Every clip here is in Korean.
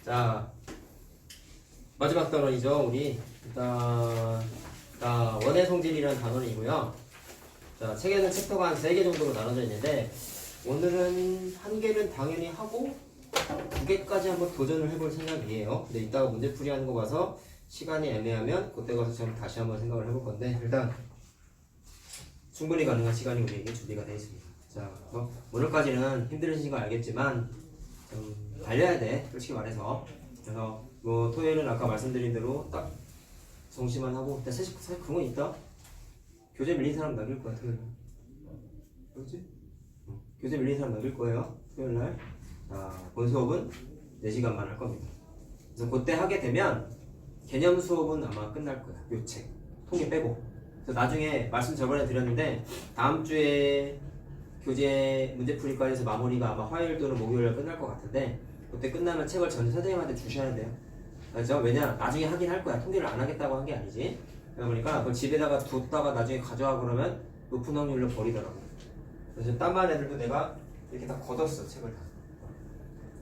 자, 마지막 단원이죠. 우리 일단 원의 성질이라는 단원이고요. 자, 책에는 챕터가 한 3개 정도로 나눠져 있는데 오늘은 한 개는 당연히 하고 2개까지 한번 도전을 해볼 생각이에요. 근데 이따가 문제풀이 하는 거 봐서 시간이 애매하면 그때 가서 좀 다시 한번 생각을 해볼 건데 일단 충분히 가능한 시간이 우리에게 준비가 되어 있습니다. 자, 오늘까지는 힘들으신 거 알겠지만 좀 달려야 돼, 솔직히 말해서. 그래서 뭐 토요일은 아까 말씀드린 대로 딱 정시만 하고 사실 그런 거 있다. 교재 밀린 사람 남길 거야 토요일. 그렇지? 교재 밀린 사람 남길 거예요 토요일 날. 자, 본 수업은 4시간만 할 겁니다. 그래서 그때 하게 되면 개념 수업은 아마 끝날 거야. 요 책 통계 빼고. 그래서 나중에 말씀 저번에 드렸는데 다음 주에 교재 문제풀이까지 해서 마무리가 아마 화요일 또는 목요일에 끝날 것 같은데 그때 끝나면 책을 전체 선생님한테 주셔야 돼요. 그렇죠? 왜냐? 나중에 하긴 할 거야. 통계를 안 하겠다고 한 게 아니지. 그러니까 그걸 집에다가 뒀다가 나중에 가져와 그러면 높은 확률로 버리더라고. 그래서 딴반 애들도 내가 이렇게 다 걷었어, 책을 다.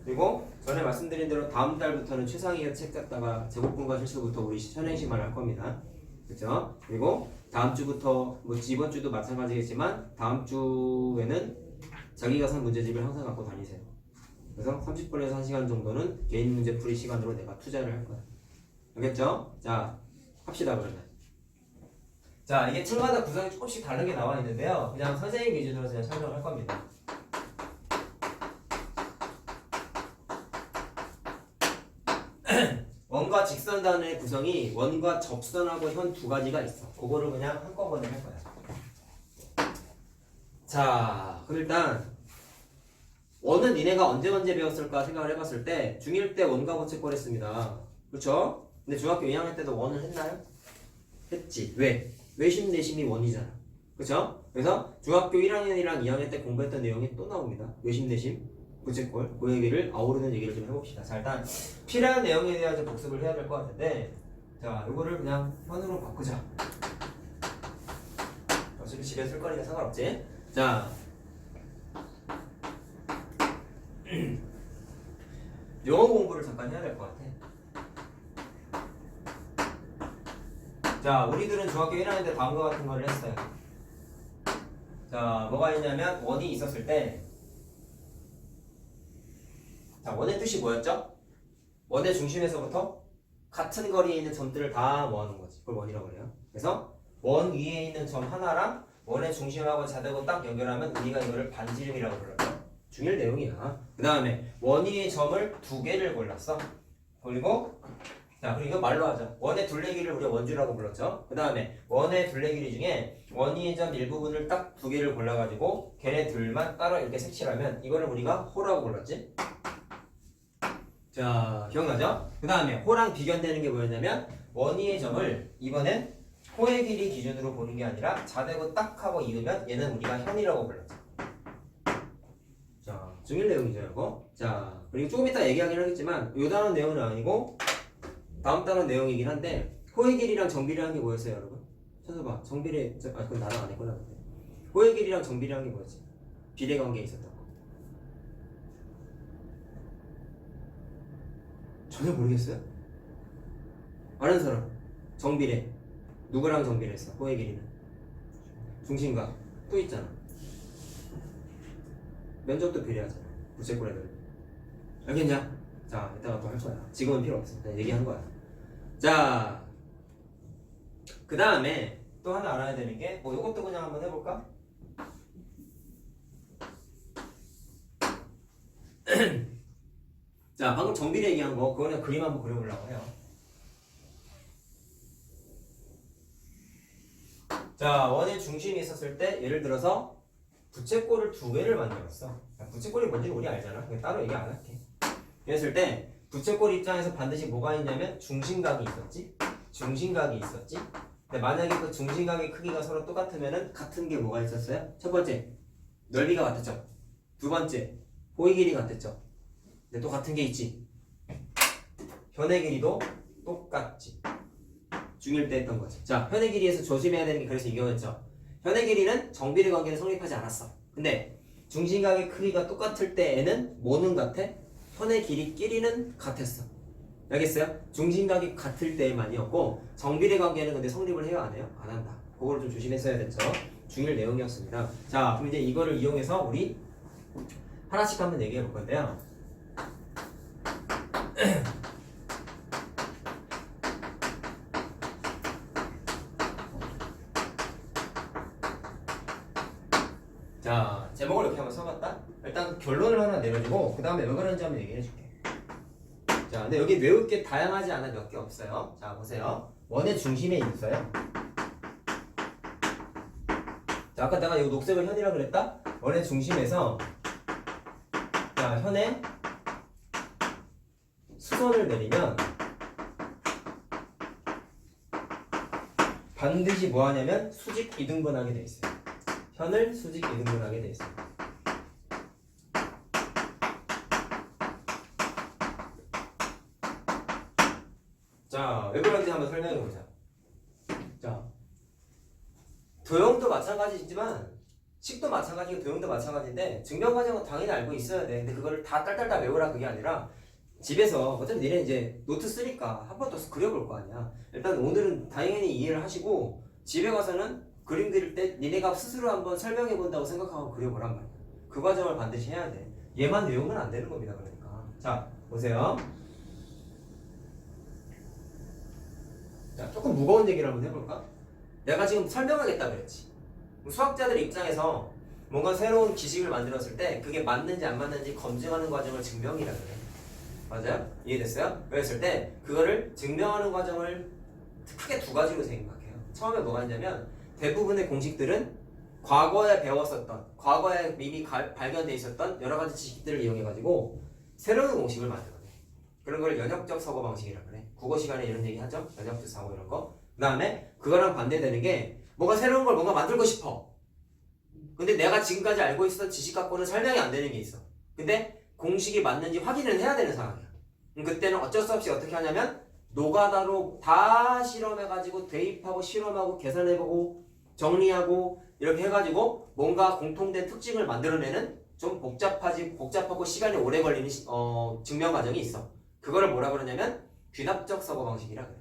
그리고 전에 말씀드린 대로 다음 달부터는 최상위의 책 갖다가 제곱분과 실수부터 우리 현행식만 할 겁니다. 그렇죠? 그리고 다음 주부터 뭐 이번 주도 마찬가지겠지만 다음 주에는 자기가 산 문제집을 항상 갖고 다니세요. 그래서 30분에서 1시간 정도는 개인 문제 풀이 시간으로 내가 투자를 할 거야. 알겠죠? 자, 합시다 그러면. 자, 이게 층마다 구성이 조금씩 다른 게 나와 있는데요. 그냥 선생님 기준으로 그냥 설명할 겁니다. 원과 직선 단어의 구성이 원과 접선하고 현 두 가지가 있어. 그거를 그냥 한꺼번에 할 거야. 자, 그럼 일단 원은 니네가 언제 배웠을까 생각을 해봤을 때 중1 때 원과 부채꼴 했습니다. 그렇죠? 근데 중학교 2학년 때도 원을 했나요? 했지. 왜? 외심 내심이 원이잖아. 그렇죠? 그래서 중학교 1학년이랑 2학년 때 공부했던 내용이 또 나옵니다. 외심 내심 부채꼴. 그 얘기를 아우르는 얘기를 좀 해봅시다. 자, 일단 필요한 내용에 대한 복습을 해야 될 것 같은데 자, 이거를 그냥 현으로 바꾸자. 어차피 집에 쓸 거니까 상관없지. 자, 영어 공부를 잠깐 해야 될 것 같아. 자, 우리들은 중학교 1학년 때 다음과 같은 걸 했어요. 자, 뭐가 있냐면 원이 있었을 때 자, 원의 뜻이 뭐였죠? 원의 중심에서부터 같은 거리에 있는 점들을 다 모아놓은 거지. 그걸 원이라고 그래요. 그래서 원 위에 있는 점 하나랑 원의 중심하고 자대고 딱 연결하면 우리가 이거를 반지름이라고 불러요. 중1 내용이야. 그 다음에 원 위의 점을 2개를 골랐어. 그리고 자, 그리고 이거 말로 하자. 원의 둘레길이를 우리가 원주라고 불렀죠. 그 다음에 원의 둘레길이 중에 원 위의 점 일부분을 딱 2개를 골라가지고 걔네 둘만 따로 이렇게 색칠하면 이거를 우리가 호라고 불렀지. 자, 기억나죠? 그 다음에 호랑 비견되는 게 뭐였냐면 원위의 점을 이번엔 호의 길이 기준으로 보는 게 아니라 자대고 딱 하고 이으면 얘는 우리가 현이라고 불렀죠. 자, 중1 내용이죠 이거. 자, 그리고 조금 이따 얘기하긴 하겠지만 요 단원 내용은 아니고 다음 단원 내용이긴 한데 호의 길이랑 정비례한 게 뭐였어요 여러분? 찾아봐. 정비례, 그건 나랑 안 했구나. 근데 호의 길이랑 정비례한 게 뭐였지? 비례관계에 있었던 거. 전혀 모르겠어요? 아는 사람? 정비례 누구랑 정비례했어? 호의 길이는 중심과 또 있잖아. 면적도 비례하잖아. 부채꼴 애들. 알겠냐? 자, 이따가 또 할 거야. 지금은 필요 없어. 그냥 얘기한 거야. 자, 그 다음에 또 하나 알아야 되는 게 뭐 이것도 그냥 한번 해볼까? 자, 방금 정비례 얘기한 거 그거 그냥 그림 한번 그려보려고 해요. 자, 원의 중심이 있었을 때 예를 들어서 부채꼴을 2개를 만들었어. 부채꼴이 뭔지는 우리 알잖아. 그냥 따로 얘기 안 할게. 그랬을 때 부채꼴 입장에서 반드시 뭐가 있냐면 중심각이 있었지. 중심각이 있었지. 근데 만약에 그 중심각의 크기가 서로 똑같으면은 같은 게 뭐가 있었어요? 첫 번째, 넓이가 같았죠. 두 번째, 호의 길이 같았죠. 근데 또 같은 게 있지. 현의 길이도 똑같지. 중1 때 했던 거지. 자, 현의 길이에서 조심해야 되는 게 그래서 이거였죠. 현의 길이는 정비례 관계는 성립하지 않았어. 근데 중심각의 크기가 똑같을 때에는 뭐는 같아? 현의 길이끼리는 같았어. 알겠어요? 중심각이 같을 때만이었고 정비례 관계는 근데 성립을 해요 안 해요? 안 한다. 그거를 좀 조심했어야 됐죠. 중일 내용이었습니다. 자, 그럼 이제 이거를 이용해서 우리 하나씩 한번 얘기해 볼 건데요. 자, 제목을 이렇게 한번 써봤다. 일단 결론을 하나 내려주고 그 다음에 왜 그런지 한번 얘기해 줄게. 자, 근데 여기 외울 게 다양하지 않아 몇 개 없어요. 자, 보세요. 원의 중심에 있어요. 자, 아까 내가 이 녹색을 현이라 그랬다? 원의 중심에서 자, 현에 수선을 내리면 반드시 뭐 하냐면 수직 이등분하게 돼 있어요. 현을 수직 이등분하게 돼 있어요. 자, 왜 그런지 한번 설명해 보자. 자, 도형도 마찬가지지만 식도 마찬가지고 도형도 마찬가지인데 증명 과정은 당연히 알고 있어야 돼. 근데 그거를 다 딸딸딸 외우라 그게 아니라 집에서 어차피 니네 이제 노트 쓰니까 한 번 더 그려볼 거 아니야. 일단 오늘은 당연히 이해를 하시고 집에 가서는 그림 그릴 때 니네가 스스로 한번 설명해 본다고 생각하고 그려보란 말이야. 그 과정을 반드시 해야 돼. 얘만 외우면 안 되는 겁니다. 그러니까 자, 보세요. 자, 조금 무거운 얘기를 한번 해볼까? 내가 지금 설명하겠다 그랬지. 수학자들 입장에서 뭔가 새로운 지식을 만들었을 때 그게 맞는지 안 맞는지 검증하는 과정을 증명이라 그래. 맞아요? 이해됐어요? 그랬을 때 그거를 증명하는 과정을 크게 두 가지로 생각해요. 처음에 뭐가 있냐면 대부분의 공식들은 과거에 배웠었던, 과거에 이미 발견돼 있었던 여러 가지 지식들을 이용해가지고 새로운 공식을 만들어내. 그런 걸 연역적 사고 방식이라 그래. 국어 시간에 이런 얘기 하죠? 연역적 사고 이런 거. 그 다음에 그거랑 반대되는 게 뭔가 새로운 걸 뭔가 만들고 싶어. 근데 내가 지금까지 알고 있었던 지식 갖고는 설명이 안 되는 게 있어. 근데 공식이 맞는지 확인을 해야 되는 상황이야. 그때는 어쩔 수 없이 어떻게 하냐면 노가다로 다 실험해가지고 대입하고 실험하고 계산해보고 정리하고 이렇게 해가지고 뭔가 공통된 특징을 만들어내는 좀 복잡하고 시간이 오래 걸리는 증명 과정이 있어. 그거를 뭐라 그러냐면 귀납적 사고 방식이라 그래.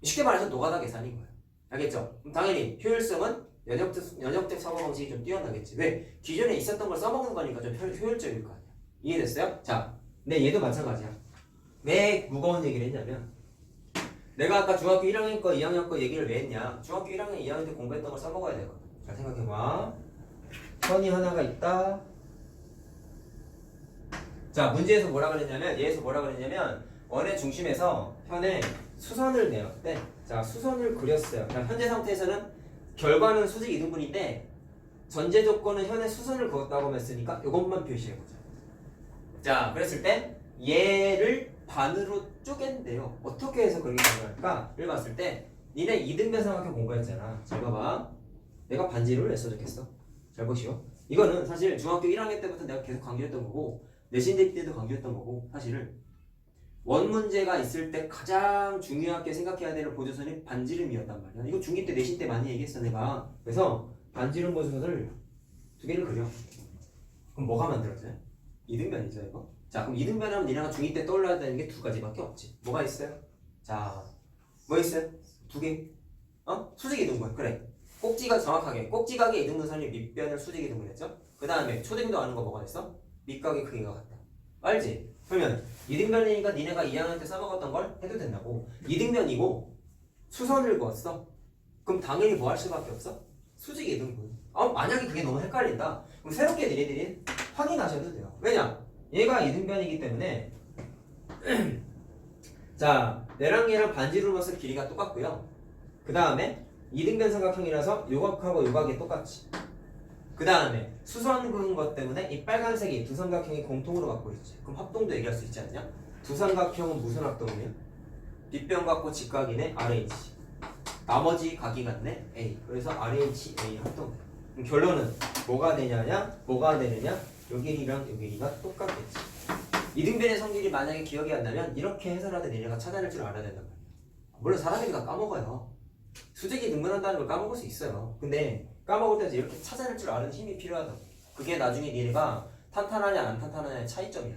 쉽게 말해서 노가다 계산인 거야. 알겠죠? 그럼 당연히 효율성은 연역적 사고 방식이 좀 뛰어나겠지. 왜? 기존에 있었던 걸 써먹는 거니까 좀 효율적일 거 아니야. 이해됐어요? 자, 근데 얘도 마찬가지야. 왜 무거운 얘기를 했냐면 내가 아까 중학교 1학년 거 2학년 거 얘기를 왜 했냐. 중학교 1학년 2학년 때 공부했던 걸 써먹어야 되거든. 잘 생각해봐. 선이 하나가 있다. 자, 문제에서 뭐라 그랬냐면 얘에서 뭐라 그랬냐면 원의 중심에서 현에 수선을 내었대. 자, 수선을 그렸어요. 자, 현재 상태에서는 결과는 수직 이등분인데 전제 조건은 현에 수선을 그었다고 했으니까 이것만 표시해보자. 자, 그랬을 때 얘를 반으로 쪼갠대요. 어떻게 해서 그렇게 가능할까?를 봤을 때 니네 이등변 삼각형 공부했잖아. 잘 봐봐. 내가 반지를 왜 써줬겠어? 잘 보시오. 이거는 사실 중학교 1학년 때부터 내가 계속 강조했던 거고 내신 대비 때도 강조했던 거고 사실은 원 문제가 있을 때 가장 중요하게 생각해야 되는 보조선이 반지름이었단 말이야. 이거 중2 때 내신 때 많이 얘기했어 내가. 그래서 반지름 보조선을 두 개를 그려. 그럼 뭐가 만들어져요? 이등변이죠 이거. 자, 그럼 이등변하면 니네가 중2 때 떠올라야 되는 게 두 가지밖에 없지. 뭐가 있어요? 자, 뭐 있어요? 두 개. 수직 이등분. 그래. 꼭지가 정확하게 꼭지각의 이등분선이 밑변을 수직 이등분했죠. 그 다음에 초딩도 아는 거 뭐가 있어? 밑각의 크기가 같다. 알지? 그러면 이등변이니까 니네가 2학년 때 써먹었던 걸 해도 된다고. 이등변이고 수선을 그었어. 그럼 당연히 뭐 할 수밖에 없어? 수직 이등분. 만약에 그게 너무 헷갈린다. 그럼 새롭게 니네들이 확인하셔도 돼요. 왜냐? 얘가 이등변이기 때문에 자, 얘랑 얘랑 반지름으로서 길이가 똑같고요. 그 다음에 이등변 삼각형이라서 요각하고 요각이 똑같지. 그 다음에 수선 그은 것 때문에 이 빨간색이 두 삼각형이 공통으로 갖고 있지. 그럼 합동도 얘기할 수 있지 않냐? 두 삼각형은 무슨 합동이야? 빗변 같고 직각이네 RH. 나머지 각이 같네 A. 그래서 RH A 합동. 그럼 결론은 뭐가 되냐냐? 뭐가 되느냐? 요 길이랑 요 길이가 똑같겠지. 이등변의 성질이 만약에 기억이 안 나면 이렇게 해서라도 니네가 찾아낼 줄 알아야 된단 말이야. 물론 사람들이 다 까먹어요. 수직이 등분한다는 걸 까먹을 수 있어요. 근데 까먹을 때도 이렇게 찾아낼 줄 아는 힘이 필요하다. 그게 나중에 니네가 탄탄하냐 안 탄탄하냐의 차이점이야.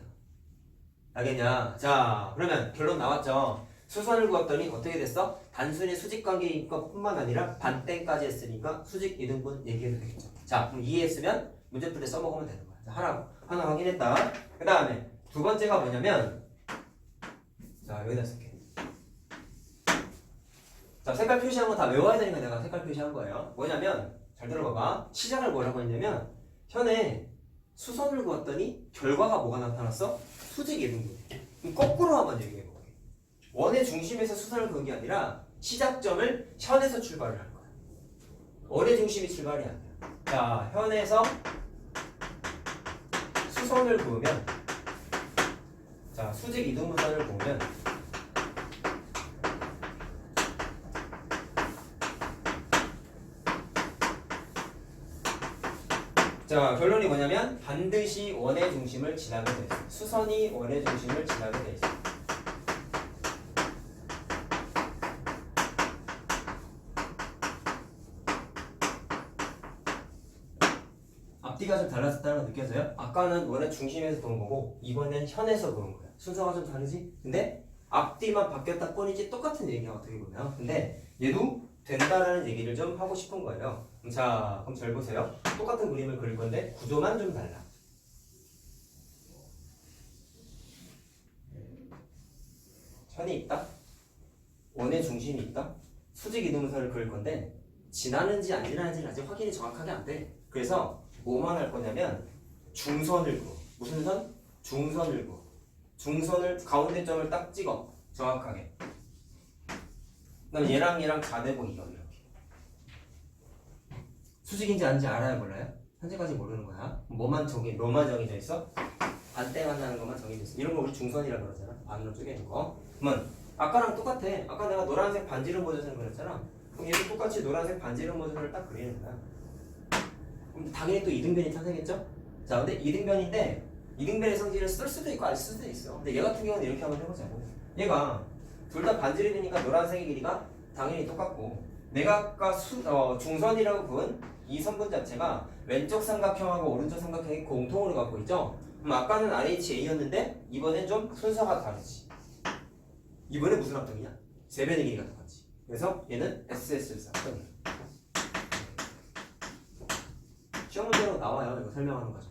알겠냐? 자, 그러면 결론 나왔죠? 수선을 구했더니 어떻게 됐어? 단순히 수직 관계인 것뿐만 아니라 반대까지 했으니까 수직 이등분 얘기해도 되겠죠. 자, 그럼 이해했으면 문제 풀이 써먹으면 되는 거야. 자, 하나 확인했다. 그 다음에 두 번째가 뭐냐면, 자, 여기다 쓸게. 자, 색깔 표시한 거 다 외워야 되니까 내가 색깔 표시한 거예요. 뭐냐면, 잘 들어봐봐. 시작을 뭐라고 했냐면, 현에 수선을 그었더니 결과가 뭐가 나타났어? 수직 이등분. 그럼 거꾸로 한번 얘기해볼게. 원의 중심에서 수선을 그은 게 아니라 시작점을 현에서 출발을 할 거야. 원의 중심이 출발이 아니야. 자, 현에서 수선을 그으면, 자, 수직 이등분선을 그으면 자, 결론이 뭐냐면 반드시 원의 중심을 지나게 돼 있어. 수선이 원의 중심을 지나게 돼 있어. 앞뒤가 좀 달라졌다는 거 느껴져요? 아까는 원의 중심에서 그은 거고 이번엔 현에서 그은 거야. 순서가 좀 다르지? 근데 앞뒤만 바뀌었다 뿐이지 똑같은 얘기야 어떻게 보면. 근데 얘도 된다라는 얘기를 좀 하고 싶은 거예요. 자, 그럼 잘 보세요. 똑같은 그림을 그릴 건데 구조만 좀 달라. 현이 있다. 원의 중심이 있다. 수직 이등분선을 그릴 건데 지나는지 안 지나는지는 아직 확인이 정확하게 안 돼. 그래서 뭐만 할 거냐면 중선을 그어. 무슨 선? 중선을 그어. 중선을 가운데 점을 딱 찍어. 정확하게. 그럼 얘랑 자대고 이어 이렇게. 수직인지 아닌지 알아요 몰라요? 현재까지 모르는 거야. 뭐만 정해져 있어? 반대 만나는 것만 정해져 있어. 이런 거 우리 중선이라고 그러잖아. 반으로 쪼개는 거. 그러면 아까랑 똑같아. 아까 내가 노란색 반지름 모전선을 그렸잖아. 그럼 얘도 똑같이 노란색 반지름 모전선을 딱 그리는 거야. 그럼 당연히 또 이등변이 탄생했죠? 자, 근데 이등변인데 이등변의 성질을 쓸 수도 있고 안 쓸 수도 있어. 근데 얘 같은 경우는 이렇게 한번 해보자고. 얘가 둘 다 반지름이니까 노란색의 길이가 당연히 똑같고 내가 아까 중선이라고 부은 이 선분 자체가 왼쪽 삼각형하고 오른쪽 삼각형이 공통으로 갖고 있죠? 그럼 아까는 RHA였는데 이번엔 좀 순서가 다르지. 이번에 무슨 합동이냐? 세변의 길이가 똑같지. 그래서 얘는 SS에서 합동이야. 시험 문제로 나와요. 이거 설명하는 과정.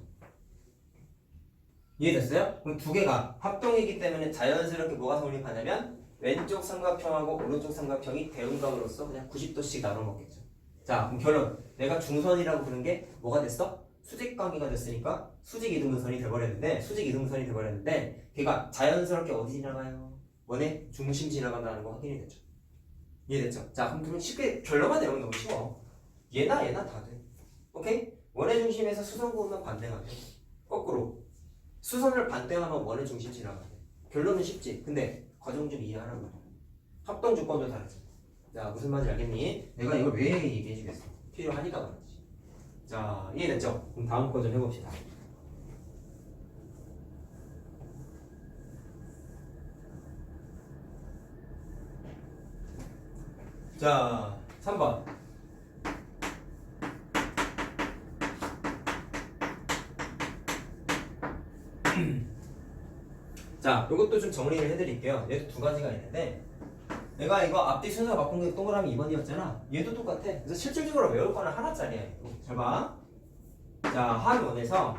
이해됐어요? 그럼 두 개가 합동이기 때문에 자연스럽게 뭐가 성립하냐면 왼쪽 삼각형하고 오른쪽 삼각형이 대응각으로서 그냥 90도씩 나눠 먹겠죠. 자, 그럼 결론. 내가 중선이라고 부른 게 뭐가 됐어? 수직 관계가 됐으니까 수직 이등분선이 돼버렸는데 걔가 자연스럽게 어디 지나가요? 원의 중심 지나간다는 거 확인이 됐죠. 이해됐죠? 자, 그럼 쉽게 결론만 내면 너무 쉬워. 얘나 다 돼. 오케이? 원의 중심에서 수선 그으면 반대가 돼. 거꾸로 수선을 반대하면 원의 중심 지나가야 돼. 결론은 쉽지. 근데 과정 좀 이해하라고 말이야. 합동 조건도 다르지. 자, 무슨 말인지 알겠니? 내가 이걸 왜 얘기해 주겠어? 필요하니까 그렇지. 자, 이해됐죠? 그럼 다음 거 좀 해봅시다. 자, 3번. 자, 이것도 좀 정리를 해드릴게요. 얘도 두 가지가 있는데 내가 이거 앞뒤 순서 바꾼 게 동그라미 2번이었잖아. 얘도 똑같아. 그래서 실질적으로 외울 거는 하나짜리야. 이거. 잘 봐. 자, 한 원에서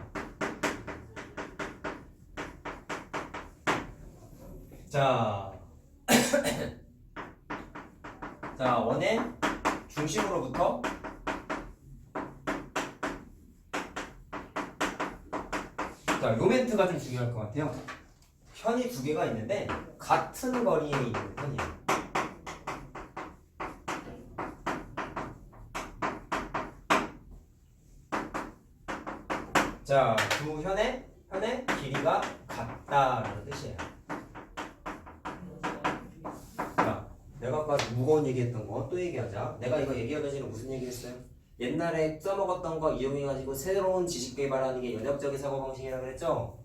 자, 자, 원의 중심으로부터 자, 요 멘트가 좀 중요할 것 같아요. 현이 두 개가 있는데 같은 거리에 있는 현이에요. 자, 두 현의 길이가 같다라는 뜻이에요. 자, 내가 아까 무거운 얘기했던 거 또 얘기하자. 내가 이거 얘기하기 전에 무슨 얘기했어요? 옛날에 써먹었던 거 이용해가지고 새로운 지식 개발하는 게 연역적인 사고방식이라고 그랬죠?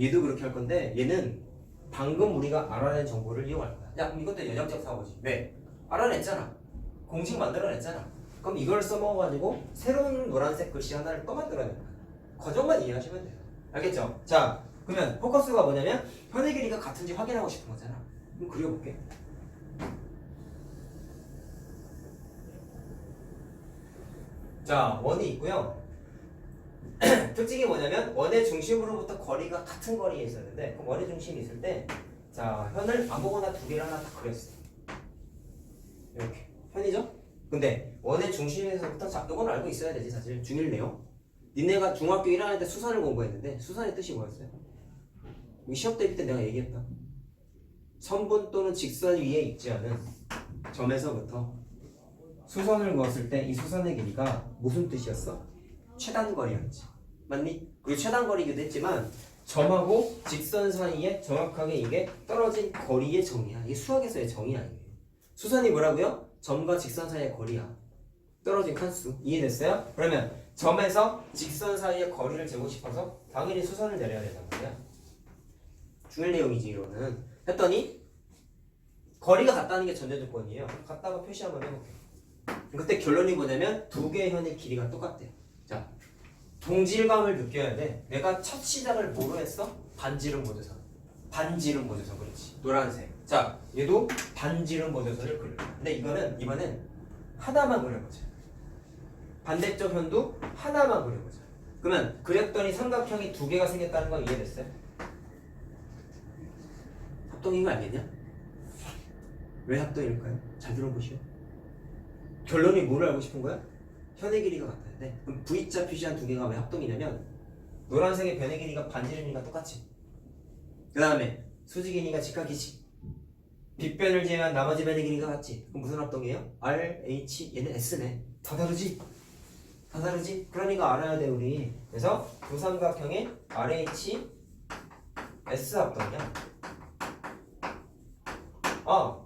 얘도 그렇게 할 건데 얘는 방금 우리가 알아낸 정보를 이용할 거야. 야, 그럼 이것도 연역적 사고지. 왜? 알아냈잖아. 공식 만들어냈잖아. 그럼 이걸 써먹어가지고 새로운 노란색 글씨 하나를 또 만들어낸 거야. 과정만 이해하시면 돼요. 알겠죠? 자, 그러면 포커스가 뭐냐면 현의 길이가 같은지 확인하고 싶은 거잖아. 그럼 그려볼게. 자, 원이 있고요. 특징이 뭐냐면 원의 중심으로부터 거리가 같은 거리에 있었는데 그럼 원의 중심이 있을 때 자, 현을 아무거나 두 개를 하나 딱 그렸어. 이렇게. 현이죠? 근데 원의 중심에서부터 자, 이건 알고 있어야 되지 사실. 중1 내용. 니네가 중학교 1학년 때 수선을 공부했는데 수선의 뜻이 뭐였어요? 시험 대비 때 내가 얘기했다. 선분 또는 직선 위에 있지 않은 점에서부터 수선을 그었을 때 이 수선의 길이가 무슨 뜻이었어? 최단거리였지. 맞니? 그리고 최단거리기도 했지만 점하고 직선 사이에 정확하게 이게 떨어진 거리의 정의야. 이게 수학에서의 정의야. 이게. 수선이 뭐라고요? 점과 직선 사이의 거리야. 떨어진 칸수. 이해됐어요? 그러면 점에서 직선 사이의 거리를 재고 싶어서 당연히 수선을 내려야 된단 말이야. 중요한 내용이지 이거는. 했더니 거리가 같다는 게 전제 조건이에요. 같다고 표시 한번 해볼게. 그때 결론이 뭐냐면 두 개의 현의 길이가 똑같대요. 자, 동질감을 느껴야 돼. 내가 첫 시작을 뭐로 했어? 반지름 보조선. 반지름 보조선 그렇지. 노란색. 자, 얘도 반지름 보조선을 그려. 근데 이번엔 하나만 그려보자. 반대쪽 현도 하나만 그려보자. 그러면 그렸더니 삼각형이 두 개가 생겼다는 건 이해됐어요? 합동인 거 알겠냐? 왜 합동일까요? 잘 들어보시오. 결론이 뭐를 알고 싶은 거야? 현의 길이가 같아야 돼. 그럼 V자 표시한 두 개가 왜 합동이냐면 노란색의 변의 길이가 반지름이니까 똑같지. 그 다음에 수직 길이가 직각이지. 빗변을 제외한 나머지 변의 길이가 같지. 그럼 무슨 합동이에요? R, H, 얘는 S네. 다 다르지? 다 다르지? 그러니까 알아야 돼 우리. 그래서 두 삼각형의 RH, S 합동이야.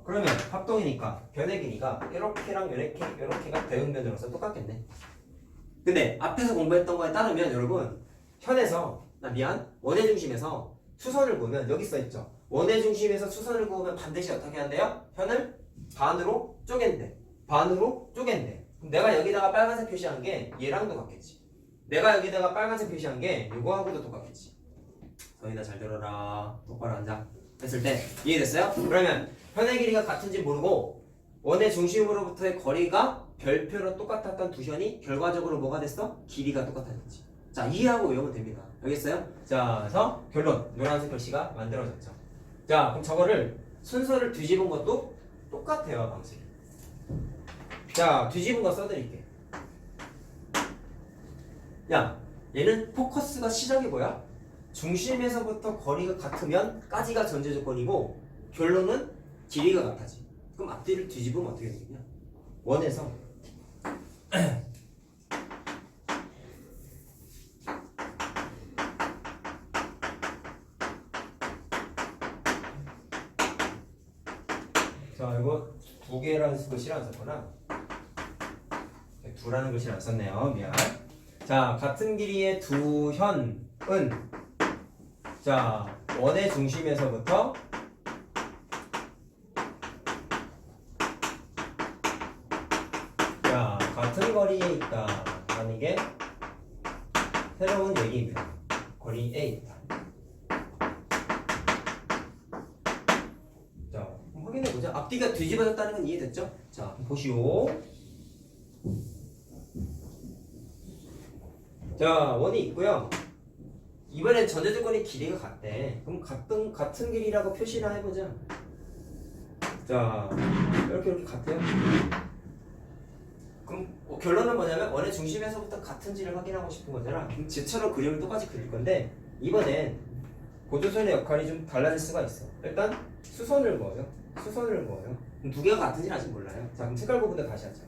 그러면 합동이니까 변의 길이가 이렇게랑 이렇게가 대응변으로서 똑같겠네. 근데 앞에서 공부했던 거에 따르면 여러분 현에서 원의 중심에서 수선을 그으면 여기 써있죠. 원의 중심에서 수선을 그으면 반드시 어떻게 한대요? 현을 반으로 쪼갠대. 반으로 쪼갠대. 그럼 내가 여기다가 빨간색 표시한 게 얘랑도 같겠지. 내가 여기다가 빨간색 표시한 게 이거하고도 똑같겠지. 서인아 잘 들어라. 똑바로 앉아. 했을 때 이해됐어요? 그러면 현의 길이가 같은지 모르고 원의 중심으로부터의 거리가 별표로 똑같았던 두 현이 결과적으로 뭐가 됐어? 길이가 똑같아졌지. 자, 이해하고 외우면 됩니다. 알겠어요? 자, 그래서 결론 노란색 글씨가 만들어졌죠. 자, 그럼 저거를 순서를 뒤집은 것도 똑같아요, 방식이. 자, 뒤집은 거 써드릴게. 야, 얘는 포커스가 시작이 뭐야? 중심에서부터 거리가 같으면 까지가 전제 조건이고 결론은 길이가 같아지. 그럼 앞뒤를 뒤집으면 어떻게 되겠냐? 원에서 자, 이거 두 개라는 글씨를 안 썼구나. 두라는 글씨를 안 썼네요. 미안. 자, 같은 길이의 두 현은 자, 원의 중심에서부터 자, 같은 거리에 있다라는 게 새로운 얘기입니다. 거리에 있다. 자, 확인해보자. 앞뒤가 뒤집어졌다는 건 이해됐죠? 자, 보시오. 자, 원이 있고요. 이번엔 전제 조건이 길이가 같대. 그럼 같은 길이라고 표시를 해보자. 자, 이렇게 같아요. 그럼 결론은 뭐냐면 원의 중심에서부터 같은지를 확인하고 싶은 거잖아. 그럼 쟤처럼 그림을 똑같이 그릴 건데 이번엔 보조선의 역할이 좀 달라질 수가 있어. 일단 수선을 그어요. 그럼 두 개가 같은지는 아직 몰라요. 자, 그럼 색깔 구분도 다시 하자.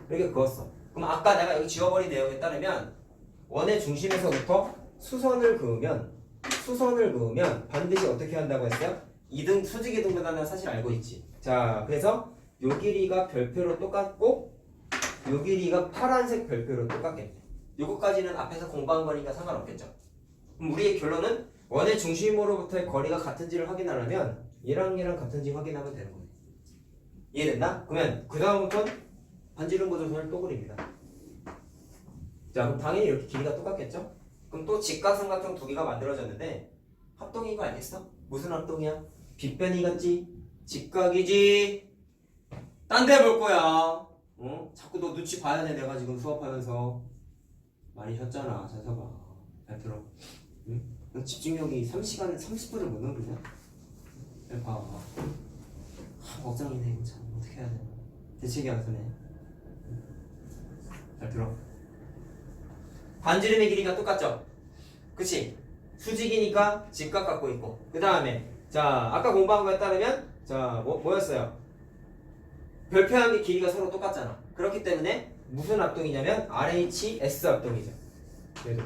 이렇게 그었어. 그럼 아까 내가 여기 지워버린 내용에 따르면 원의 중심에서부터 수선을 그으면 반드시 어떻게 한다고 했어요? 수직 이등변하는 사실 알고 있지. 자, 그래서 요 길이가 별표로 똑같고 요 길이가 파란색 별표로 똑같겠네. 요거까지는 앞에서 공부한 거니까 상관없겠죠. 그럼 우리의 결론은 원의 중심으로부터의 거리가 같은지를 확인하려면 얘랑 같은지 확인하면 되는 거예요. 이해됐나? 그러면 그 다음부터는 반지름 보조선을 또 그립니다. 자, 그럼 당연히 이렇게 길이가 똑같겠죠? 그럼 또 직각삼각형 두 개가 만들어졌는데 합동인 거 알겠어? 무슨 합동이야? 빗변이 같지? 직각이지? 딴 데 볼 거야. 어? 자꾸 너 눈치 봐야 돼. 내가 지금 수업하면서 많이 쉬었잖아. 잘 봐봐. 잘 들어. 응? 너 집중력이 3시간을 30분을 못 넘기냐? 잘 봐. 걱정이네. 이거 참 어떻게 해야 되나. 대책이 안 서네. 잘 들어. 반지름의 길이가 똑같죠? 그치? 수직이니까 직각 갖고 있고. 그 다음에 자 아까 공부한 거에 따르면 자 뭐였어요? 별표함의 길이가 서로 똑같잖아. 그렇기 때문에 무슨 합동이냐면 RHS 합동이죠. 얘도.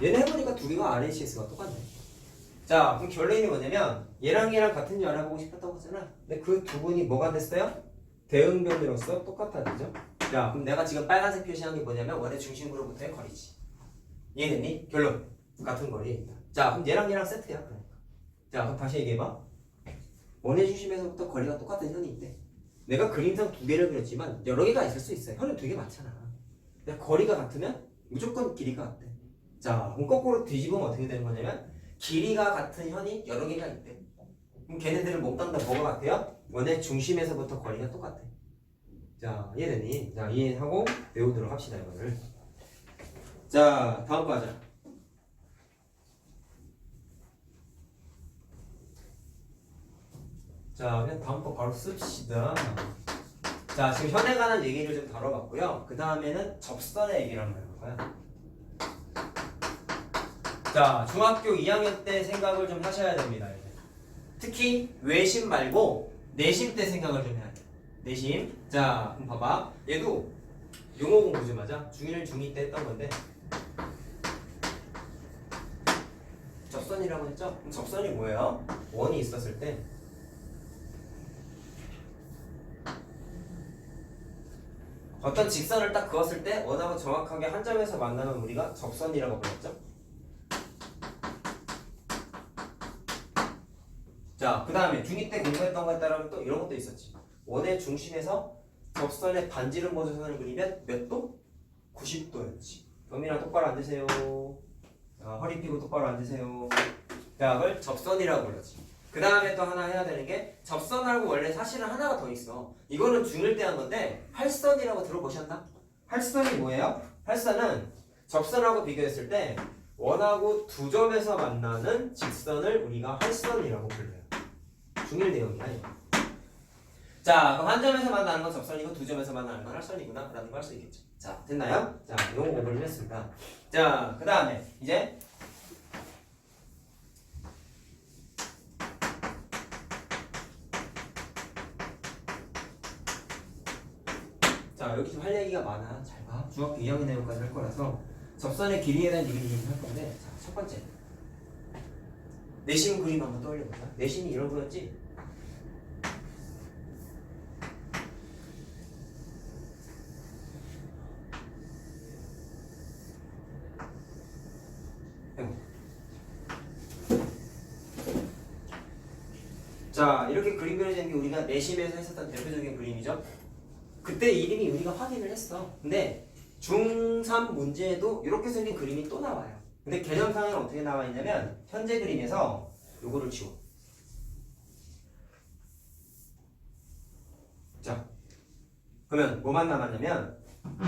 얘네 해보니까 두 개가 RHS가 똑같네. 자 그럼 결론이 뭐냐면 얘랑 얘랑 같은 줄 알아보고 싶었던 거잖아. 근데 그 두 분이 뭐가 됐어요? 대응변으로서 똑같아지죠. 자 그럼 내가 지금 빨간색 표시한 게 뭐냐면 원의 중심으로부터의 거리지. 이해됐니? 결론 같은 거리에 있다. 자 그럼 얘랑 세트야. 그러니까. 자 그럼 다시 얘기해봐. 원의 중심에서부터 거리가 똑같은 현이 있대. 내가 그림상 두 개를 그렸지만 여러 개가 있을 수 있어요. 현은 되게 많잖아. 근데 거리가 같으면 무조건 길이가 같대. 자 그럼 거꾸로 뒤집으면 어떻게 되는 거냐면 길이가 같은 현이 여러 개가 있대. 그럼 걔네들은 몽땅 다 뭐가 같아요? 원의 중심에서부터 거리가 똑같아. 자 이해됐니? 자 이해하고 외우도록 합시다 이거를. 자 다음 거 하자. 자 그냥 다음 거 바로 씁시다. 자 지금 현에 관한 얘기를 좀 다뤄봤고요. 그 다음에는 접선의 얘기를 한번 해볼 거야. 자 중학교 2학년 때 생각을 좀 하셔야 됩니다. 이제. 특히 외심 말고 내심 때 생각을 좀 해야 돼. 내심. 자 그럼 봐봐. 얘도 용어 공부 좀 하자. 중1 중2 때 했던 건데 접선이라고 했죠? 그럼 접선이 뭐예요? 원이 있었을 때 어떤 직선을 딱 그었을 때 원하고 정확하게 한 점에서 만나면 우리가 접선이라고 불렀죠? 자, 그 다음에 중2 때 공부했던 거에 따르면 또 이런 것도 있었지. 원의 중심에서 접선의 반지름 모조선을 그리면 몇 도? 90도였지. 범이랑 똑바로 앉으세요. 자, 허리 펴고 똑바로 앉으세요. 자, 그걸 접선이라고 불렀지. 그 다음에 또 하나 해야 되는 게 접선하고 원래 사실은 하나가 더 있어. 이거는 중1 때 한 건데 활선이라고 들어보셨나? 활선이 뭐예요? 활선은 접선하고 비교했을 때 원하고 두 점에서 만나는 직선을 우리가 활선이라고 불러요. 중1 내용이야 이거. 자 그럼 한 점에서 만나는 건 접선이고 두 점에서 만나는 건 활선이구나 라는 걸 할 수 있겠죠. 자 됐나요? 자 용어 공부를 했습니다. 자 그 다음에 이제 자 여기 좀 할 얘기가 많아. 잘 봐. 중학교 2학년 내용까지 할 거라서 접선의 길이에 대한 얘기를 할 건데 자 첫 번째 내심 그림 한번 떠올려보자. 내심이 이런 거였지? 자 이렇게 그림 그려지는 게 우리가 내심에서 했었던 대표적인 그림이죠. 그때 이름이 우리가 확인을 했어. 근데 중3 문제에도 이렇게 생긴 그림이 또 나와요. 근데 개념상에는 어떻게 나와 있냐면 현재 그림에서 요거를 지워. 자 그러면 뭐만 남았냐면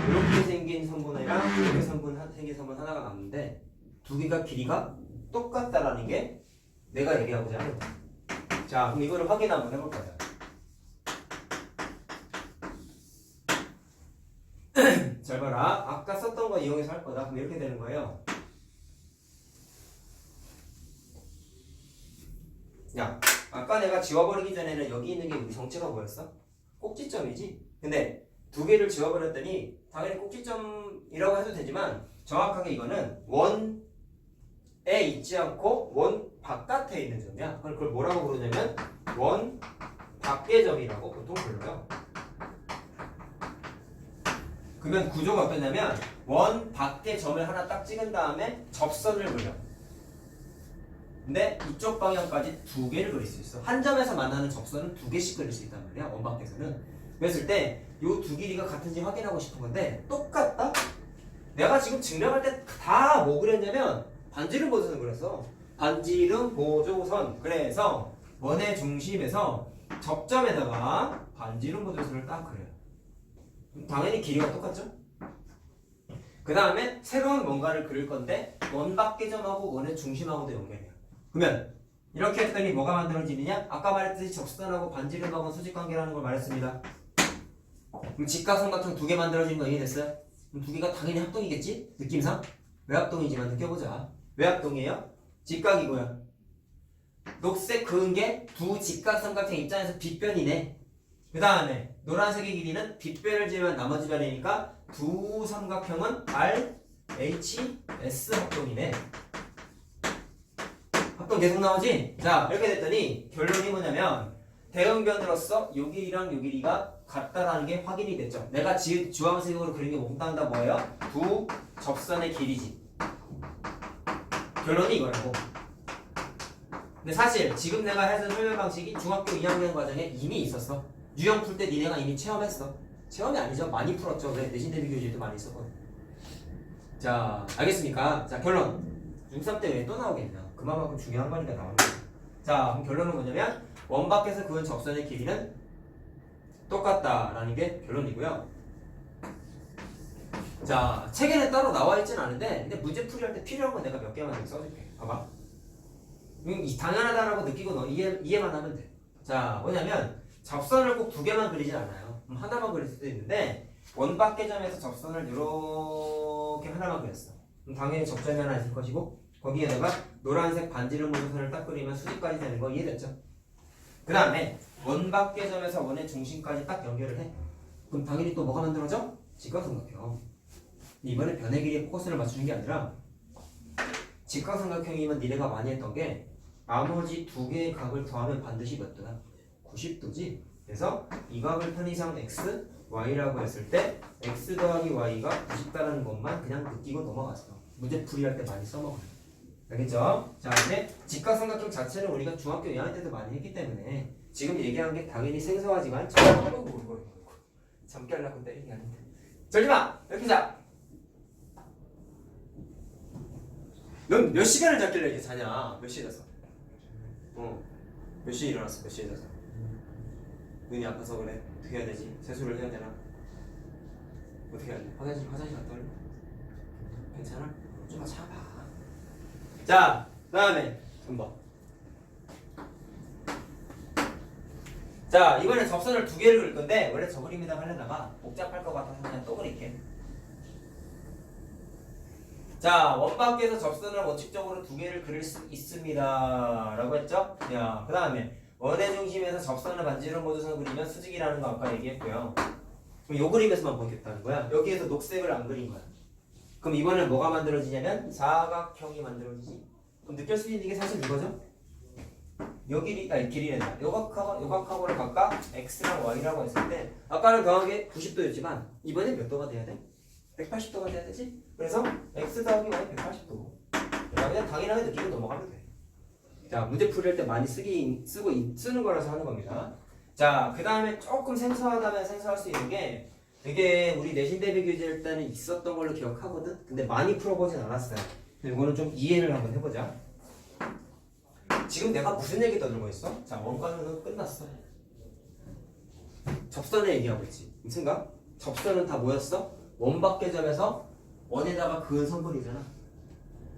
이렇게 생긴 선분이랑 이렇게 생긴 선분 하나가 남는데 두 개가 길이가 똑같다라는 게 내가 얘기하고자 하는 거야. 자 그럼 이거를 확인 한번 해볼 거야. 잘 봐라. 아까 썼던 거 이용해서 할 거다. 그럼 이렇게 되는 거예요. 야, 아까 내가 지워버리기 전에는 여기 있는 게 우리 정체가 뭐였어? 꼭지점이지? 근데 두 개를 지워버렸더니 당연히 꼭지점이라고 해도 되지만 정확하게 이거는 원에 있지 않고 원 바깥에 있는 점이야. 그걸 뭐라고 부르냐면 원 밖의 점이라고 보통 불러요. 그러면 구조가 어떠냐면 원 밖의 점을 하나 딱 찍은 다음에 접선을 그려. 근데 이쪽 방향까지 두 개를 그릴 수 있어. 한 점에서 만나는 접선은 두 개씩 그릴 수 있단 말이야. 원 밖에서는. 그랬을 때 요 두 길이가 같은지 확인하고 싶은 건데 똑같다? 내가 지금 증명할 때 다 뭐 그랬냐면 반지름 보조선 그랬어. 반지름 보조선. 그래서 원의 중심에서 접점에다가 반지름 보조선을 딱 그려요. 당연히 길이가 똑같죠? 그 다음에 새로운 뭔가를 그릴 건데 원 밖의 점하고 원의 중심하고도 연결해요. 그러면 이렇게 했더니 뭐가 만들어지느냐? 아까 말했듯이 접선하고 반지름하고는 수직관계라는 걸 말했습니다. 그럼 직각삼각형 두 개 만들어지는 거 이해됐어요? 그럼 두 개가 당연히 합동이겠지? 느낌상? 왜 합동이지만 느껴보자. 왜 합동이에요? 직각이고요. 녹색 그은 게 두 직각삼각형 입장에서 빗변이네. 그 다음에 노란색의 길이는 빗변을 제외한 나머지 변이니까 두 삼각형은 R, H, S 합동이네. 합동 계속 나오지? 자, 이렇게 됐더니 결론이 뭐냐면 대응변으로서 요 길이랑 요 길이가 같다라는 게 확인이 됐죠. 내가 주황색으로 그린 게 몽땅 다 뭐예요? 두 접선의 길이지. 결론이 이거라고. 근데 사실 지금 내가 해준 설명 방식이 중학교 2학년 과정에 이미 있었어. 유형 풀 때 니네가 이미 체험했어. 체험이 아니죠. 많이 풀었죠. 왜? 내신 대비 교재도 많이 있었거든. 자, 알겠습니까? 자, 결론. 중3 때 왜 또 나오겠냐? 그만큼 중요한 거니까 나오는 거야. 자, 그럼 결론은 뭐냐면 원 밖에서 그은 접선의 길이는 똑같다라는 게 결론이고요. 자, 책에는 따로 나와 있진 않은데 근데 문제 풀이할 때 필요한 건 내가 몇 개만 더 써줄게. 봐봐. 당연하다라고 느끼고 너 이해만 하면 돼. 자, 뭐냐면 접선을 꼭 두 개만 그리진 않아요. 하나만 그릴 수도 있는데 원 밖의 점에서 접선을 이렇게 하나만 그렸어. 그럼 당연히 접점이 하나 있을 것이고 거기에다가 노란색 반지름 모조선을 딱 그리면 수직까지 되는 거 이해됐죠? 그 다음에 원 밖의 점에서 원의 중심까지 딱 연결을 해. 그럼 당연히 또 뭐가 만들어져? 직각삼각형. 이번에 변의 길이에 포커스를 맞추는 게 아니라 직각삼각형이면 니네가 많이 했던 게 나머지 두 개의 각을 더하면 반드시 몇 도야? 90도지? 그래서 이 각을 편의상 x, y라고 했을 때 x 더하기 y가 90도라는 것만 그냥 느끼고 넘어갔어. 문제 풀이할 때 많이 써먹어요. 알겠죠? 자, 이제 직각삼각형 자체는 우리가 중학교 2학년 때도 많이 했기 때문에 지금 얘기한 게 당연히 생소하지만 잠깨 하려고 때리는 게 아닌데 절지마! 이렇게 자! 넌 몇 시간을 잤길래 이렇게 자냐? 몇 시에 잤어? 몇 시에 일어났어? 몇 시에 잤어? 눈이 아파서 그래? 어떻게 해야 되지? 세수를 해야 되나? 어떻게 해야 돼? 화장실 갔다 올래? 괜찮아? 좀만 참아. 자, 그 다음에 3번. 자, 이번엔 접선을 두 개를 그릴 건데 원래 저 그림에다 하려다가 복잡할 것 같아서 그냥 또 그릴게. 자, 원 밖에서 접선을 원칙적으로 두 개를 그릴 수 있습니다 라고 했죠? 자, 그 다음에 원의 중심에서 접선을 반지름 모조선 그리면 수직이라는 거 아까 얘기했고요. 그럼 요 그림에서만 보겠다는 거야. 여기에서 녹색을 안 그린 거야. 그럼 이번엔 뭐가 만들어지냐면 사각형이 만들어지지. 그럼 느낄 수 있는 게 사실 이거죠? 요 길이, 아니 길이랜다. 요 각하고를 각각 x랑 y라고 했을 때 아까는 더하기 90도였지만 이번엔 몇 도가 돼야 돼? 180도가 돼야 되지? 그래서 x 더하기 y 180도. 그냥 당연하게 느끼고 넘어가면 돼. 자, 문제 풀이할 때 많이 쓰는 거라서 하는 겁니다. 자, 그 다음에 조금 생소하다면 생소할 수 있는 게 이게 우리 내신 대비 교재일 때는 있었던 걸로 기억하거든? 근데 많이 풀어보진 않았어요. 근데 이거는 좀 이해를 한번 해보자. 지금 내가 무슨 얘기 떠들고 있어? 자, 원가는 끝났어. 접선의 얘기하고 있지. 생각? 접선은 다 뭐였어? 원 밖의 점에서 원에다가 그은 선분이잖아.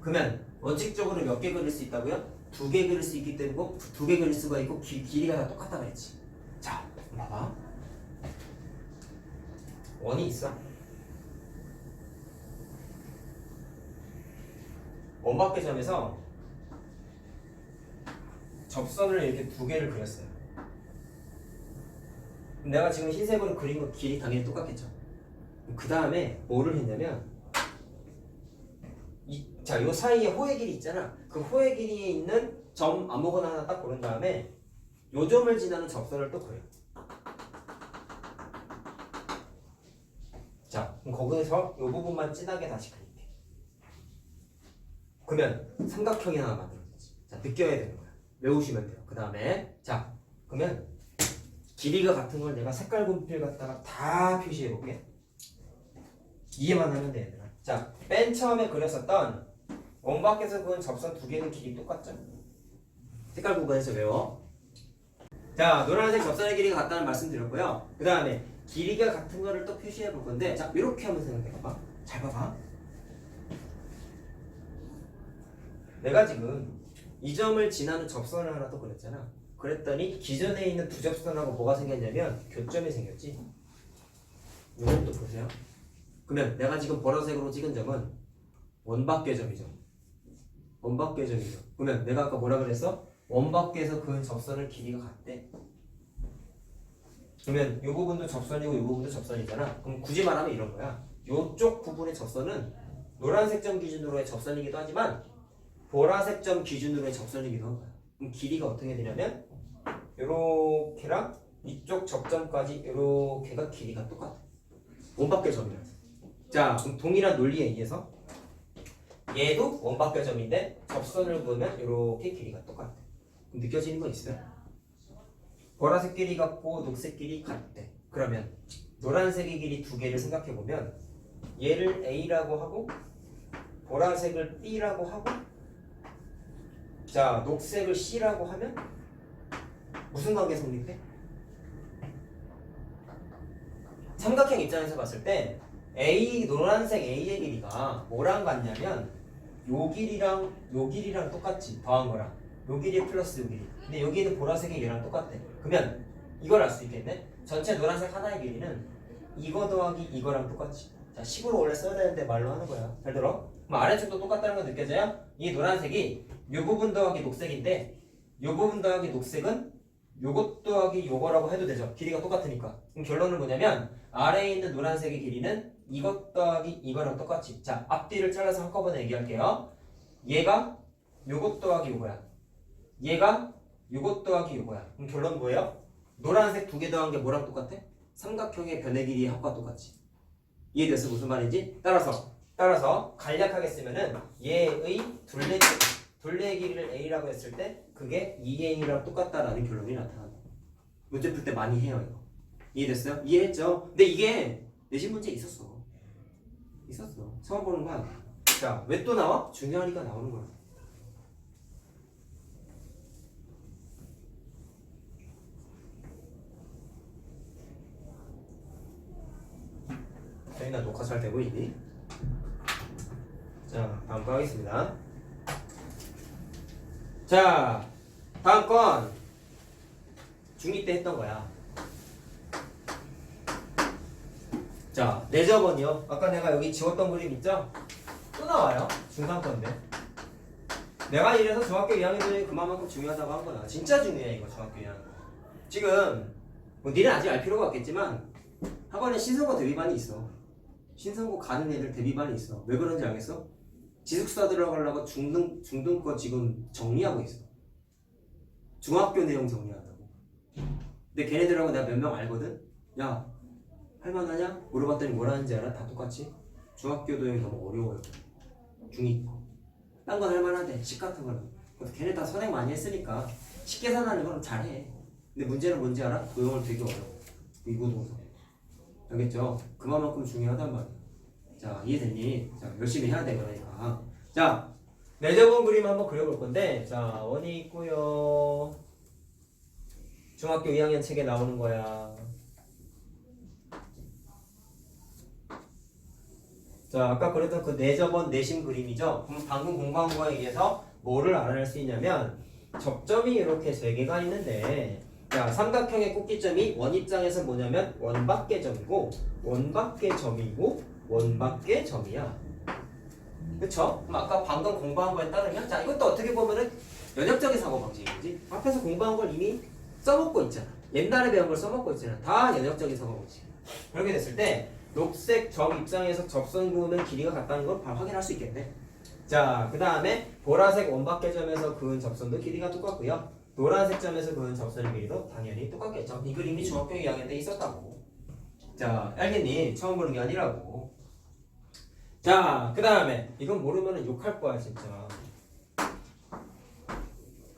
그러면 원칙적으로 몇 개 그릴 수 있다고요? 두 개 그릴 수 있기 때문에 두 개 그릴 수가 있고 길이가 다 똑같다 그랬지. 자, 봐봐. 원이 있어. 원 밖의 점에서 접선을 이렇게 두 개를 그렸어요. 내가 지금 흰색으로 그린 거 길이 당연히 똑같겠죠. 그 다음에 뭐를 했냐면 자, 요 사이에 호의 길이 있잖아. 그 호의 길이에 있는 점 아무거나 하나 딱 고른 다음에 요 점을 지나는 접선을 또 그려. 자, 그럼 거기서 요 부분만 진하게 다시 그릴게. 그러면 삼각형이 하나 만들어지지. 자, 느껴야 되는 거야. 외우시면 돼요. 그 다음에 자, 그러면 길이가 같은 걸 내가 색깔 분필 갖다가 다 표시해 볼게. 이해만 하면 돼, 얘들아. 자, 맨 처음에 그렸었던 원 밖에서 그은 접선 두 개는 길이 똑같죠? 색깔 구간에서 외워. 자, 노란색 접선의 길이가 같다는 말씀 드렸고요. 그 다음에 길이가 같은 거를 또 표시해 볼 건데, 자, 이렇게 한번 생각해 봐봐. 잘 봐봐. 내가 지금 이 점을 지나는 접선을 하나 또 그렸잖아. 그랬더니 기존에 있는 두 접선하고 뭐가 생겼냐면 교점이 생겼지. 이것도 보세요. 그러면 내가 지금 보라색으로 찍은 점은 원밖의 점이죠. 원밖의 점이죠. 그러면 내가 아까 뭐라 그랬어? 원밖에서 그은 접선을 길이가 같대. 그러면 이 부분도 접선이고 이 부분도 접선이잖아. 그럼 굳이 말하면 이런 거야. 이쪽 부분의 접선은 노란색 점 기준으로의 접선이기도 하지만 보라색 점 기준으로의 접선이기도 한 거야. 그럼 길이가 어떻게 되냐면 요렇게랑 이쪽 접점까지 요렇게가 길이가 똑같아. 원밖의 점이라서. 자, 그럼 동일한 논리에 의해서 얘도 원밖의 점인데 접선을 그으면 요렇게 길이가 똑같아. 그럼 느껴지는 거 있어요? 보라색 길이 같고 녹색 길이 같대. 그러면 노란색의 길이 두 개를 생각해 보면 얘를 A라고 하고 보라색을 B라고 하고 자, 녹색을 C라고 하면 무슨 관계 성립해? 삼각형 입장에서 봤을 때 A 노란색 A의 길이가 뭐랑 같냐면 요 길이랑 똑같지. 더한 거랑 요 길이 플러스 요 길이. 근데 여기는 보라색이 얘랑 똑같대. 그러면 이걸 알 수 있겠네. 전체 노란색 하나의 길이는 이거 더하기 이거랑 똑같지. 자, 식으로 원래 써야 되는데 말로 하는 거야. 잘 들어? 그럼 아래쪽도 똑같다는 거 느껴져요? 이 노란색이 요 부분 더하기 녹색인데 요 부분 더하기 녹색은 요것 더하기 요거라고 해도 되죠. 길이가 똑같으니까. 그럼 결론은 뭐냐면 아래에 있는 노란색의 길이는 이것 더하기 이거랑 똑같이. 자, 앞뒤를 잘라서 한꺼번에 얘기할게요. 얘가 요것 더하기 요거야. 얘가 요것 더하기 요거야. 그럼 결론 뭐예요? 노란색 두 개 더한 게 뭐랑 똑같아? 삼각형의 변의 길이의 합과 똑같이. 이해됐어? 무슨 말인지? 따라서 간략하게 쓰면은 얘의 둘레의 길이를 A라고 했을 때 그게 2A랑 똑같다라는 결론이 나타난다. 문제 풀 때 많이 해요, 이거. 이해됐어요? 이해했죠? 근데 이게 내신 문제에 있었어. 처음 보는 거야. 자, 왜 또 나와? 중요하니까 나오는 거야. 저희나 녹화 잘 되고 있니? 자, 다음 거 하겠습니다. 자, 다음 건 중2 때 했던 거야. 자, 내저번이요. 아까 내가 여기 지웠던 그림 있죠? 또 나와요. 중3 건데. 내가 이래서 중학교 2학년들이 그만큼 중요하다고 한 거야. 진짜 중요해, 이거 중학교 2학년. 지금 뭐 니는 아직 알 필요가 없겠지만 학원에 신선고 대비반이 있어. 신선고 가는 애들 대비반이 있어. 왜 그런지 알겠어? 기숙사 들어가려고 중등 거 지금 정리하고 있어. 중학교 내용 정리한다고. 근데 걔네들하고 내가 몇 명 알거든? 야, 할만하냐? 물어봤더니 뭐라는지 알아? 다 똑같이? 중학교 도형이 너무 어려워요. 중2 거. 딴 건 할만한데 식 같은 거는. 걔네 다 선행 많이 했으니까 쉽게 산하는 건 잘해. 근데 문제는 뭔지 알아? 도형을 되게 어려워. 이구동성. 알겠죠? 그만큼 중요하단 말이야. 자, 이해됐니? 자, 열심히 해야 돼, 그러니까. 자, 내저번 그림 한번 그려볼 건데, 자, 원이 있고요. 중학교 2학년 책에 나오는 거야. 자, 아까 그랬던 그 내저번 내심 그림이죠? 그럼 방금 공부한 거에 의해서 뭐를 알아낼 수 있냐면, 접점이 이렇게 세 개가 있는데, 자, 삼각형의 꼭지점이 원 입장에서 뭐냐면 원밖의 점이고, 원밖의 점이고, 원밖의 점이야. 그쵸? 그럼 아까 방금 공부한 거에 따르면 자, 이것도 어떻게 보면은 연역적인 사고방식이지. 앞에서 공부한 걸 이미 써먹고 있잖아. 옛날에 배운 걸 써먹고 있잖아. 다 연역적인 사고방식. 그렇게 됐을 때 녹색 점 입장에서 접선 그으면 길이가 같다는 걸 바로 확인할 수 있겠네. 자, 그 다음에 보라색 원밖의 점에서 그은 접선도 길이가 똑같고요. 노란색 점에서 그은 접선의 길이도 당연히 똑같겠죠. 이 그림이 중학교 2학년 때 있었다고. 자, 알겠니? 처음 보는 게 아니라고. 자, 그 다음에 이건 모르면 욕할 거야 진짜.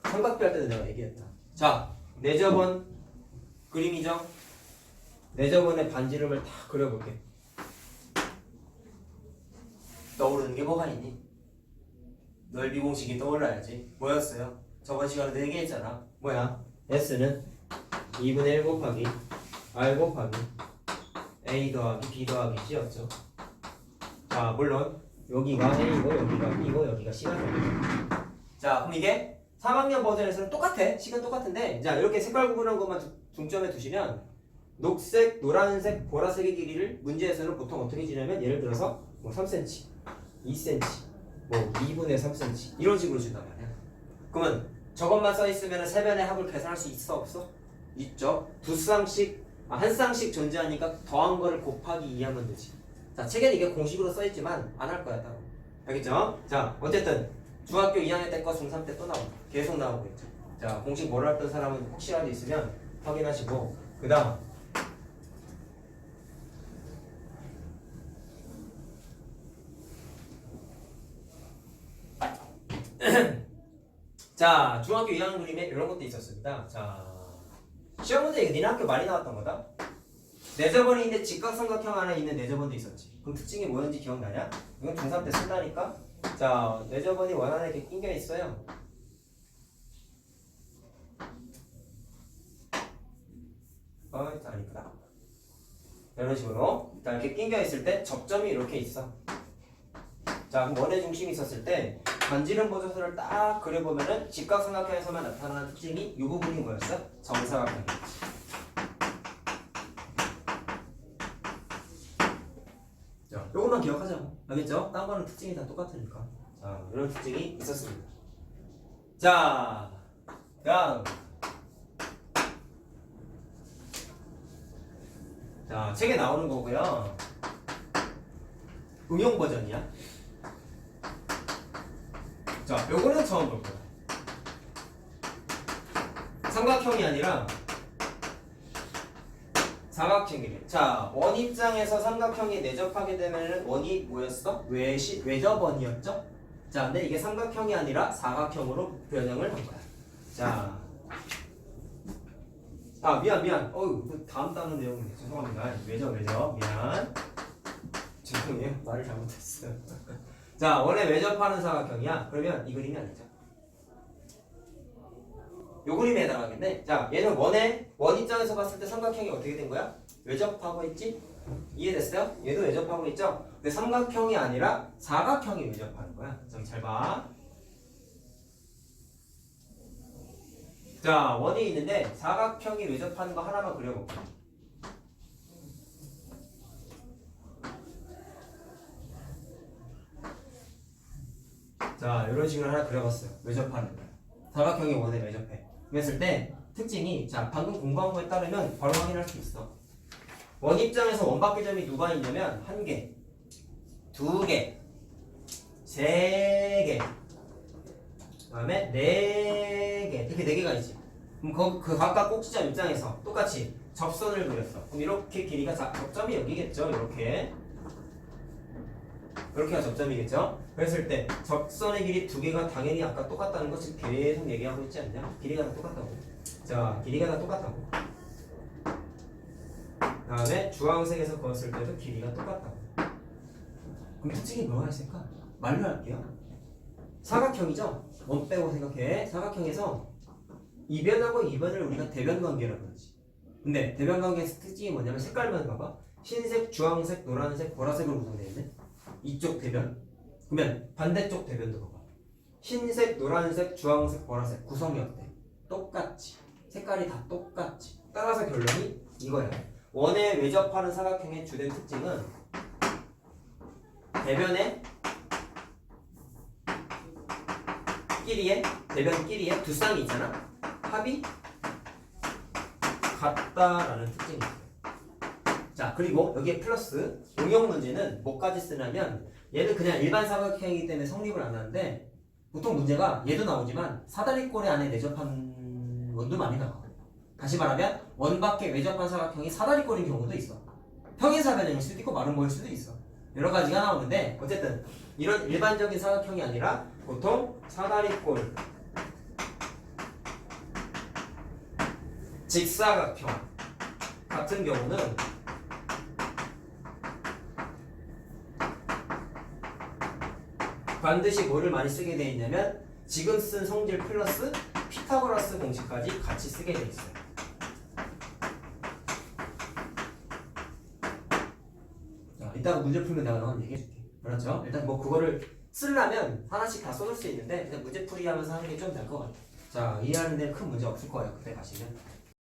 삼각비 할 때도 내가 얘기했다. 자, 내저번 그림이죠? 내 저번에 반지름을 다 그려볼게. 떠오르는 게 뭐가 있니? 넓이 공식이 떠올라야지. 뭐였어요? 저번 시간에 얘기했잖아. 뭐야? S는 2분의 1 곱하기 R 곱하기 A 더하기 B 더하기 C였죠. 자, 물론 여기가 A고 여기가 B고 여기가 C가 되겠죠. 자, 그럼 이게 3학년 버전에서는 똑같아. 시간 똑같은데, 자, 이렇게 색깔 구분한 것만 중점에 두시면 녹색, 노란색, 보라색의 길이를 문제에서는 보통 어떻게 지냐면 예를 들어서 뭐 3cm, 2cm, 뭐 2분의 3cm 이런 식으로 준단 말이야. 그러면 저것만 써 있으면 세변의 합을 계산할 수 있어 없어? 있죠. 한 쌍씩 존재하니까 더한 거를 곱하기 2 하면 되지. 자, 책에는 이게 공식으로 써 있지만 안 할 거야 따로. 알겠죠? 자, 어쨌든 중학교 2학년 때과 중3 때 또 나와. 계속 나오고 있죠. 자, 공식 몰랐던 사람은 혹시라도 있으면 확인하시고 그 다음 자, 중학교 2학년 그림에 이런 것도 있었습니다. 자, 시험 문제 이거 니네 학교 많이 나왔던 거다. 내저번에 있는데 직각삼각형 안에 있는 내저번도 있었지. 그럼 특징이 뭐였는지 기억나냐? 이건 중3 때 쓴다니까? 자, 내저번이 원안에 이렇게 낑겨 있어요. 안 이쁘다. 이런 식으로. 자, 이렇게 낑겨 있을 때 접점이 이렇게 있어. 자, 그럼 원의 중심이 있었을 때 반지름 보조선을 딱 그려보면은 직각삼각형에서만 나타나는 특징이 이 부분이 뭐였어? 정사각형이었지. 자, 요것만 기억하자고. 알겠죠? 딴 거는 특징이 다 똑같으니까. 자, 이런 특징이 있었습니다. 자, 다음. 자, 책에 나오는 거고요. 응용 버전이야. 자, 요거는 처음 볼 거야. 삼각형이 아니라 사각형이래. 자, 원 입장에서 삼각형이 내접하게 되면은 원이 뭐였어? 외접원이었죠? 자, 근데 이게 삼각형이 아니라 사각형으로 변형을 한 거야. 자, 아, 미안. 그 다음 단어 내용 죄송합니다. 외접. 미안. 죄송해요. 말을 잘못했어요. 자, 원래 외접하는 사각형이야. 그러면 이 그림이 아니죠. 요 그림에 해당하겠네. 자, 얘는 원 입장에서 봤을 때 삼각형이 어떻게 된 거야? 외접하고 있지? 이해됐어요? 얘도 외접하고 있죠? 근데 삼각형이 아니라 사각형이 외접하는 거야. 좀 잘 봐. 자, 원이 있는데 사각형이 외접하는 거 하나만 그려볼게. 자, 이런 식으로 하나 그려봤어요. 외접하는 거. 사각형이 원에 외접해. 그랬을 때 특징이, 자, 방금 공부한 거에 따르면 바로 확인할 수 있어. 원 입장에서 원밖의 점이 누가 있냐면 1개, 2개, 3개, 그 다음에 4개, 이렇게 4개가 있지. 그럼 그 각각 꼭지점 입장에서 똑같이 접선을 그렸어. 그럼 이렇게 길이가, 자, 접점이 여기겠죠. 이렇게가 접점이겠죠. 그랬을 때 접선의 길이 2개가 당연히 아까 똑같다는 거 지금 계속 얘기하고 있지 않냐? 길이가 다 똑같다고. 자, 길이가 다 똑같다고. 그 다음에 주황색에서 그었을 때도 길이가 똑같다고. 그럼 특징이 뭐가 있을까? 말로 할게요. 사각형이죠? 원 빼고 생각해. 사각형에서 이변하고 이변을 우리가 대변관계라고 그러지. 근데 대변관계의 특징이 뭐냐면 색깔만 봐봐. 흰색, 주황색, 노란색, 보라색으로 구성되어 있네. 이쪽 대변. 그러면 반대쪽 대변도 봐봐. 흰색, 노란색, 주황색, 보라색 구성이 어때? 똑같지. 색깔이 다 똑같지. 따라서 결론이 이거야. 원에 외접하는 사각형의 주된 특징은 대변의 대변 끼리에 두 쌍이 있잖아. 합이 같다라는 특징이 있어요. 자, 그리고 여기에 플러스 응용 문제는 뭐까지 쓰냐면 얘는 그냥 일반 사각형이기 때문에 성립을 안 하는데 보통 문제가 얘도 나오지만 사다리꼴에 안에 내접한 원도 많이 나와. 다시 말하면 원 밖에 외접한 사각형이 사다리꼴인 경우도 있어. 평행사변형일 수도 있고 마름모일 수도 있어. 여러 가지가 나오는데 어쨌든 이런 일반적인 사각형이 아니라 보통 사다리꼴, 직사각형 같은 경우는 반드시 뭐를 많이 쓰게 되어 있냐면 지금 쓴 성질 플러스 피타고라스 공식까지 같이 쓰게 되어 있어요. 자, 이따가 문제 풀면 내가 너한테 얘기해줄게. 그렇죠? 일단 뭐 그거를 쓰려면 하나씩 다 써줄 수 있는데 그냥 문제 풀이 하면서 하는 게 좀 될 것 같아. 자, 이해하는 데 큰 문제 없을 거예요. 그때 가시면.